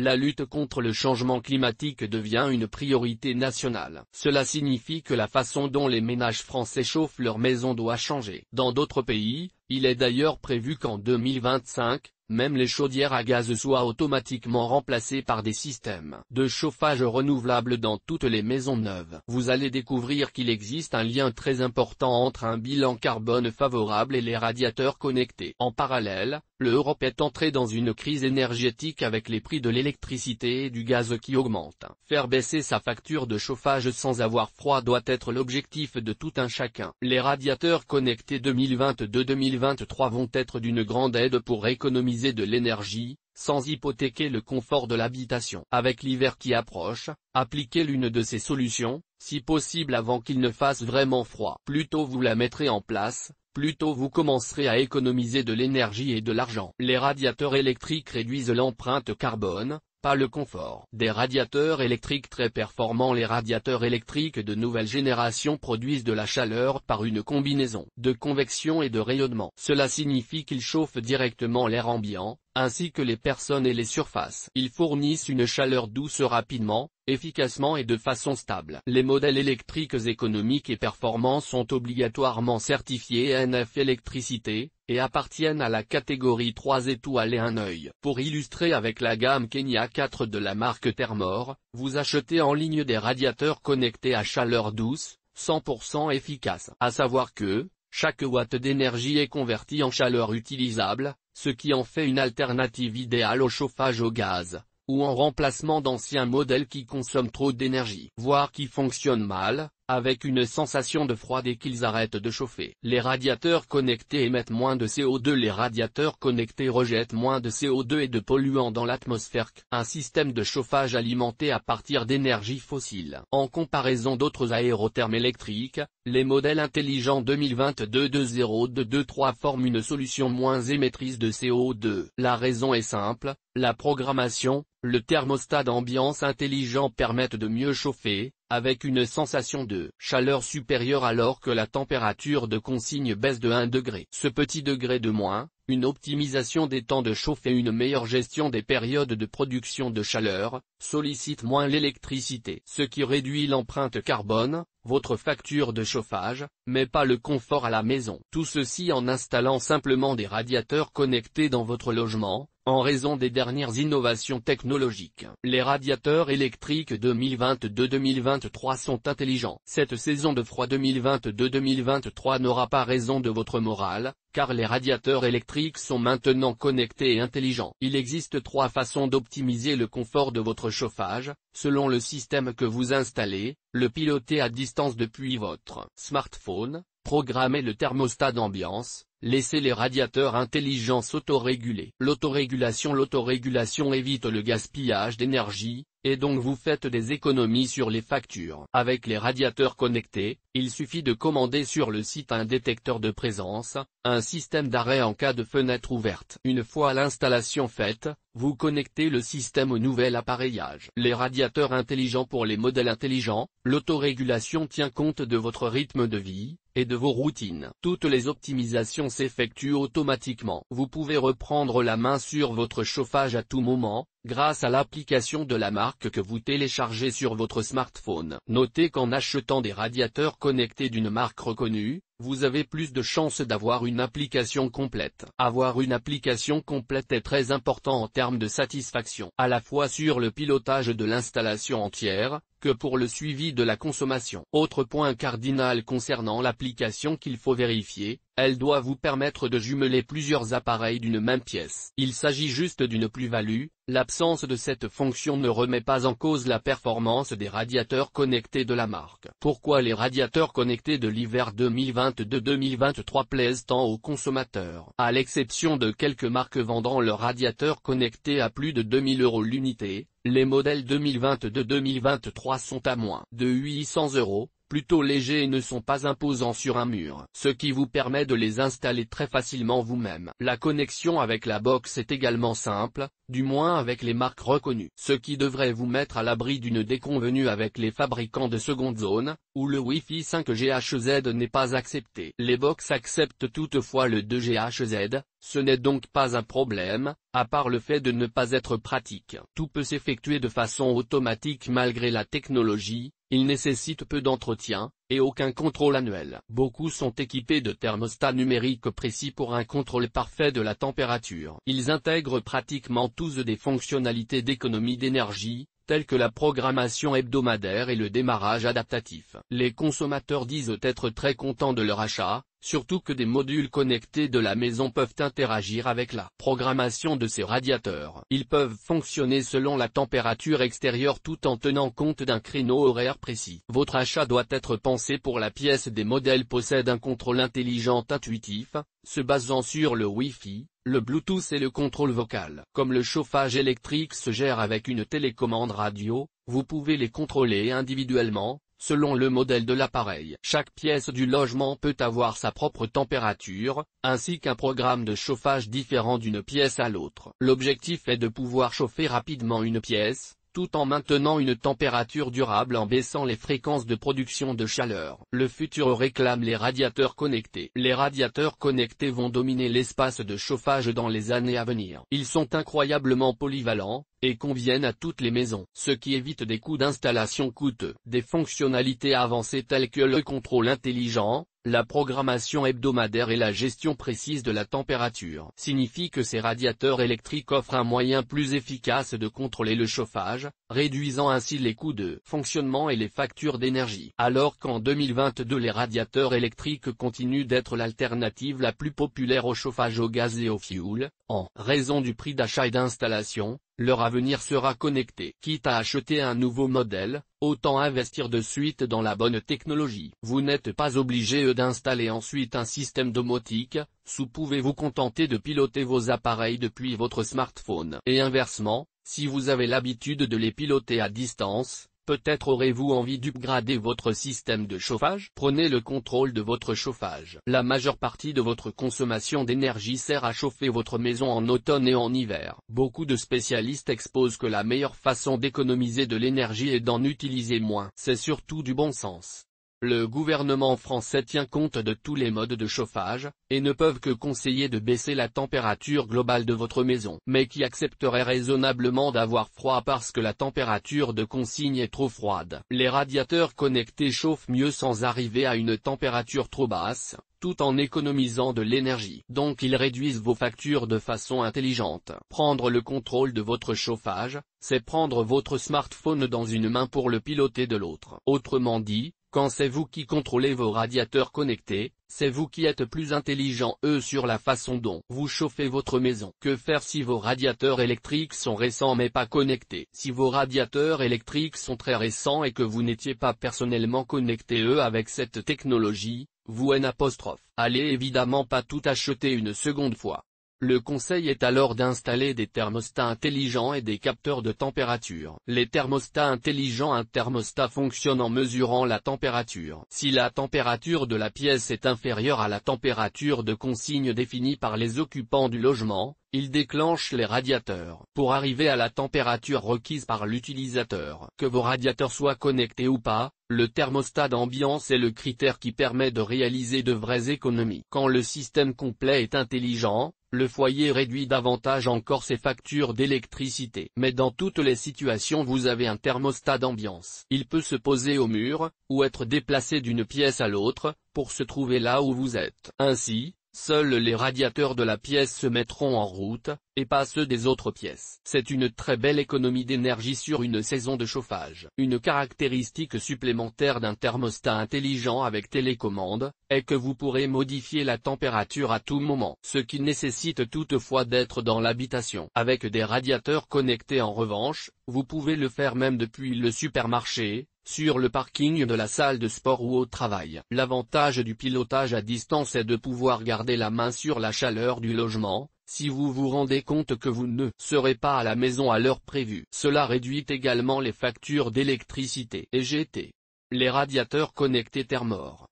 la lutte contre le changement climatique devient une priorité nationale. Cela signifie que la façon dont les ménages français chauffent leur maison doit changer. Dans d'autres pays, il est d'ailleurs prévu qu'en 2025, même les chaudières à gaz soient automatiquement remplacées par des systèmes de chauffage renouvelables dans toutes les maisons neuves. Vous allez découvrir qu'il existe un lien très important entre un bilan carbone favorable et les radiateurs connectés. En parallèle, l'Europe est entrée dans une crise énergétique avec les prix de l'électricité et du gaz qui augmentent. Faire baisser sa facture de chauffage sans avoir froid doit être l'objectif de tout un chacun. Les radiateurs connectés 2022-2023 vont être d'une grande aide pour économiser de l'énergie, sans hypothéquer le confort de l'habitation. Avec l'hiver qui approche, appliquez l'une de ces solutions, si possible avant qu'il ne fasse vraiment froid. Plus tôt vous la mettrez en place, plus tôt vous commencerez à économiser de l'énergie et de l'argent. Les radiateurs électriques réduisent l'empreinte carbone, pas le confort. Des radiateurs électriques très performants. Les radiateurs électriques de nouvelle génération produisent de la chaleur par une combinaison de convection et de rayonnement. Cela signifie qu'ils chauffent directement l'air ambiant, ainsi que les personnes et les surfaces. Ils fournissent une chaleur douce rapidement, efficacement et de façon stable. Les modèles électriques économiques et performants sont obligatoirement certifiés ENF électricité, et appartiennent à la catégorie 3 étoiles et un œil. Pour illustrer avec la gamme Kenya 4 de la marque Thermor, vous achetez en ligne des radiateurs connectés à chaleur douce, 100% efficaces. À savoir que, chaque watt d'énergie est converti en chaleur utilisable, ce qui en fait une alternative idéale au chauffage au gaz, ou en remplacement d'anciens modèles qui consomment trop d'énergie, voire qui fonctionnent mal, avec une sensation de froid dès qu'ils arrêtent de chauffer. Les radiateurs connectés émettent moins de CO2. Les radiateurs connectés rejettent moins de CO2 et de polluants dans l'atmosphère qu'un système de chauffage alimenté à partir d'énergie fossile. En comparaison d'autres aérothermes électriques, les modèles intelligents 2022-2022-3 forment une solution moins émettrice de CO2. La raison est simple, la programmation, le thermostat d'ambiance intelligent permettent de mieux chauffer, avec une sensation de chaleur supérieure alors que la température de consigne baisse de 1 degré. Ce petit degré de moins, une optimisation des temps de chauffe et une meilleure gestion des périodes de production de chaleur, sollicitent moins l'électricité. Ce qui réduit l'empreinte carbone, votre facture de chauffage, mais pas le confort à la maison. Tout ceci en installant simplement des radiateurs connectés dans votre logement, en raison des dernières innovations technologiques. Les radiateurs électriques 2022-2023 sont intelligents. Cette saison de froid 2022-2023 n'aura pas raison de votre morale, car les radiateurs électriques sont maintenant connectés et intelligents. Il existe 3 façons d'optimiser le confort de votre chauffage, selon le système que vous installez, le piloter à distance depuis votre smartphone, programmer le thermostat d'ambiance, laisser les radiateurs intelligents s'autoréguler. L'autorégulation évite le gaspillage d'énergie, et donc vous faites des économies sur les factures. Avec les radiateurs connectés, il suffit de commander sur le site un détecteur de présence, un système d'arrêt en cas de fenêtre ouverte. Une fois l'installation faite, vous connectez le système au nouvel appareillage. Les radiateurs intelligents. Pour les modèles intelligents, l'autorégulation tient compte de votre rythme de vie, et de vos routines. Toutes les optimisations s'effectuent automatiquement. Vous pouvez reprendre la main sur votre chauffage à tout moment, grâce à l'application de la marque que vous téléchargez sur votre smartphone. Notez qu'en achetant des radiateurs connectés d'une marque reconnue, vous avez plus de chances d'avoir une application complète. Avoir une application complète est très important en termes de satisfaction, à la fois sur le pilotage de l'installation entière, que pour le suivi de la consommation. Autre point cardinal concernant l'application qu'il faut vérifier, elle doit vous permettre de jumeler plusieurs appareils d'une même pièce. Il s'agit juste d'une plus-value, l'absence de cette fonction ne remet pas en cause la performance des radiateurs connectés de la marque. Pourquoi les radiateurs connectés de l'hiver 2022-2023 plaisent tant aux consommateurs? À l'exception de quelques marques vendant leurs radiateurs connectés à plus de 2000 € l'unité, les modèles 2022-2023 sont à moins de 800 €, plutôt légers et ne sont pas imposants sur un mur, ce qui vous permet de les installer très facilement vous-même. La connexion avec la box est également simple, du moins avec les marques reconnues, ce qui devrait vous mettre à l'abri d'une déconvenue avec les fabricants de seconde zone, où le Wi-Fi 5GHz n'est pas accepté. Les box acceptent toutefois le 2GHz, Ce n'est donc pas un problème, à part le fait de ne pas être pratique. Tout peut s'effectuer de façon automatique malgré la technologie, il nécessite peu d'entretien, et aucun contrôle annuel. Beaucoup sont équipés de thermostats numériques précis pour un contrôle parfait de la température. Ils intègrent pratiquement tous des fonctionnalités d'économie d'énergie, telles que la programmation hebdomadaire et le démarrage adaptatif. Les consommateurs disent être très contents de leur achat, surtout que des modules connectés de la maison peuvent interagir avec la programmation de ces radiateurs. Ils peuvent fonctionner selon la température extérieure tout en tenant compte d'un créneau horaire précis. Votre achat doit être pensé pour la pièce. Des modèles possèdent un contrôle intelligent intuitif, se basant sur le Wi-Fi, le Bluetooth et le contrôle vocal. Comme le chauffage électrique se gère avec une télécommande radio, vous pouvez les contrôler individuellement, selon le modèle de l'appareil. Chaque pièce du logement peut avoir sa propre température, ainsi qu'un programme de chauffage différent d'une pièce à l'autre. L'objectif est de pouvoir chauffer rapidement une pièce, tout en maintenant une température durable en baissant les fréquences de production de chaleur. Le futur réclame les radiateurs connectés. Les radiateurs connectés vont dominer l'espace de chauffage dans les années à venir. Ils sont incroyablement polyvalents, et conviennent à toutes les maisons, ce qui évite des coûts d'installation coûteux. Des fonctionnalités avancées telles que le contrôle intelligent, la programmation hebdomadaire et la gestion précise de la température signifient que ces radiateurs électriques offrent un moyen plus efficace de contrôler le chauffage, réduisant ainsi les coûts de fonctionnement et les factures d'énergie. Alors qu'en 2022 les radiateurs électriques continuent d'être l'alternative la plus populaire au chauffage au gaz et au fioul, en raison du prix d'achat et d'installation, leur avenir sera connecté. Quitte à acheter un nouveau modèle, autant investir de suite dans la bonne technologie. Vous n'êtes pas obligé d'installer ensuite un système domotique, pouvez-vous contenter de piloter vos appareils depuis votre smartphone. Et inversement, si vous avez l'habitude de les piloter à distance, peut-être aurez-vous envie d'upgrader votre système de chauffage. Prenez le contrôle de votre chauffage. La majeure partie de votre consommation d'énergie sert à chauffer votre maison en automne et en hiver. Beaucoup de spécialistes exposent que la meilleure façon d'économiser de l'énergie est d'en utiliser moins. C'est surtout du bon sens. Le gouvernement français tient compte de tous les modes de chauffage, et ne peuvent que conseiller de baisser la température globale de votre maison. Mais qui accepterait raisonnablement d'avoir froid parce que la température de consigne est trop froide? Les radiateurs connectés chauffent mieux sans arriver à une température trop basse, tout en économisant de l'énergie. Donc ils réduisent vos factures de façon intelligente. Prendre le contrôle de votre chauffage, c'est prendre votre smartphone dans une main pour le piloter de l'autre. Autrement dit, quand c'est vous qui contrôlez vos radiateurs connectés, c'est vous qui êtes plus intelligent sur la façon dont vous chauffez votre maison. Que faire si vos radiateurs électriques sont récents mais pas connectés? Si vos radiateurs électriques sont très récents et que vous n'étiez pas personnellement connecté avec cette technologie, vous allez évidemment pas tout acheter une seconde fois. Le conseil est alors d'installer des thermostats intelligents et des capteurs de température. Les thermostats intelligents. Un thermostat fonctionne en mesurant la température. Si la température de la pièce est inférieure à la température de consigne définie par les occupants du logement, il déclenche les radiateurs pour arriver à la température requise par l'utilisateur. Que vos radiateurs soient connectés ou pas, le thermostat d'ambiance est le critère qui permet de réaliser de vraies économies. Quand le système complet est intelligent, le foyer réduit davantage encore ses factures d'électricité. Mais dans toutes les situations vous avez un thermostat d'ambiance. Il peut se poser au mur, ou être déplacé d'une pièce à l'autre, pour se trouver là où vous êtes. Ainsi, seuls les radiateurs de la pièce se mettront en route, et pas ceux des autres pièces. C'est une très belle économie d'énergie sur une saison de chauffage. Une caractéristique supplémentaire d'un thermostat intelligent avec télécommande, est que vous pourrez modifier la température à tout moment. Ce qui nécessite toutefois d'être dans l'habitation. Avec des radiateurs connectés en revanche, vous pouvez le faire même depuis le supermarché, sur le parking de la salle de sport ou au travail. L'avantage du pilotage à distance est de pouvoir garder la main sur la chaleur du logement, si vous vous rendez compte que vous ne serez pas à la maison à l'heure prévue. Cela réduit également les factures d'électricité. Et GT. Les radiateurs connectés Thermor.